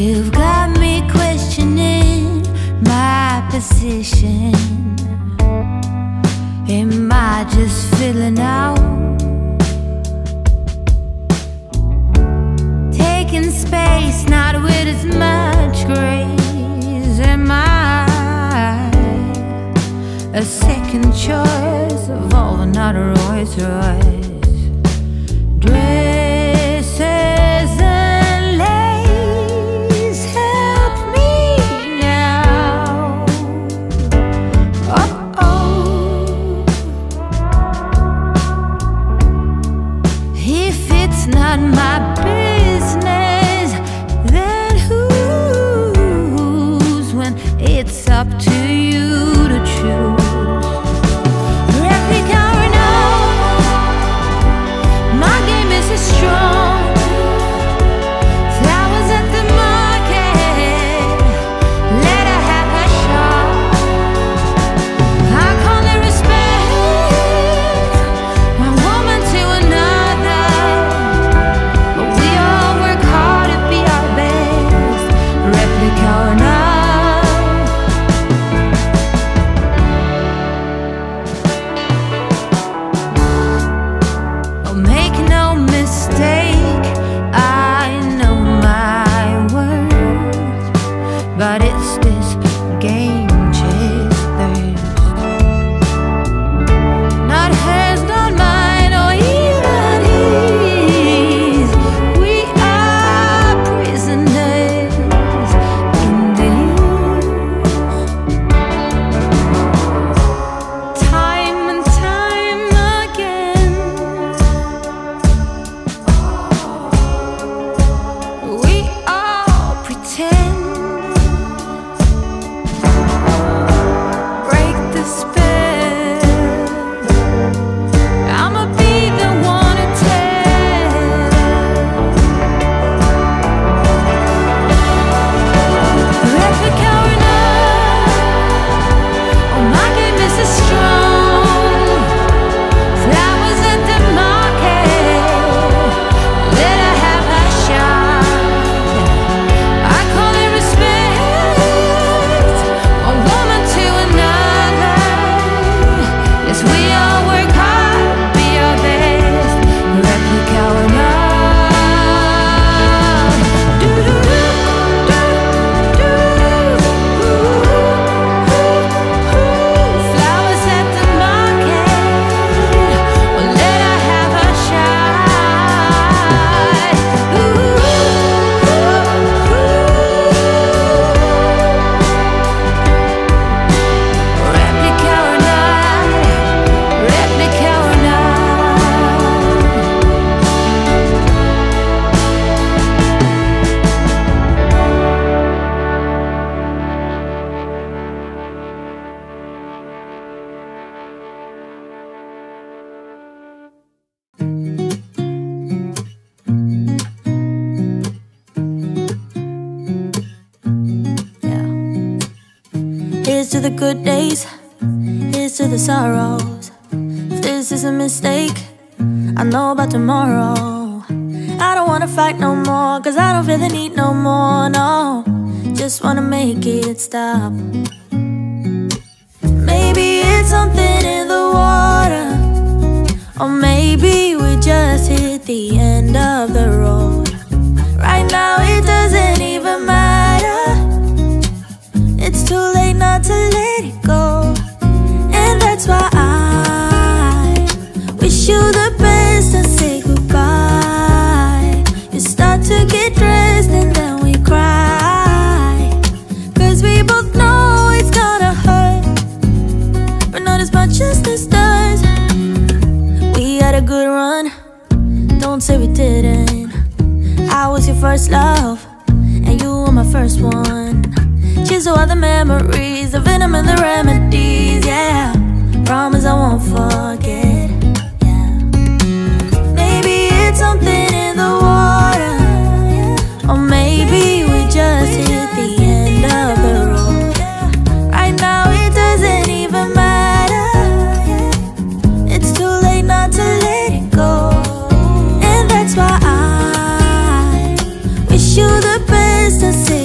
You've got me questioning my position. Am I just filling out? Taking space, not with as much grace. Am I a second choice of all the not a Rolls Royce? Dresses and lace help me now. If it's not my business, then whose? When it's up to you to choose. Replica or no, my game is strong. Flowers at the market, let her have her shot. I call it respect, one woman to another, but we all work hard to be our best. Replica or not. Oh, make no mistake, I know my worth, but it's this game chase thirst. Not hers, not mine, or even his. We are prisoners in this. Time and time again, we all pretend. Break the spell. I'ma be the one to tell. Replica or not, oh, my game is strong. Flowers at the market, let her have her shot. I call it respect, one woman to another. Yes, we all work hard, be our best. Replica or not. Flowers at the market, well, let her have her shot. Replica or not, replica or not. Yeah. Here's to the good days, here's to the sorrows. If this is a mistake, I know about tomorrow. I don't wanna fight no more, cause I don't feel the need no more, no. Just wanna make it stop. Maybe it's something in the water, or maybe we just hit the end of the road. Right now it doesn't even matter. It's too late not to let it go. And that's why I wish you the best and say goodbye. You start to get dressed and then we cry, cause we both know it's gonna hurt, but not as much as this does. We had a good run, don't say we didn't. I was your first love, and you were my first one. Cheers to all the memories, the venom and the remedies, yeah. Promise I won't forget, yeah. Maybe it's something in the water, or maybe we just hit the end of the road. Right now it doesn't even matter. It's too late not to let it go. And that's why I wish you the best and say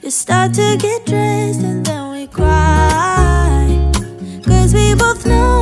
You start to get dressed and then we cry, 'cause we both know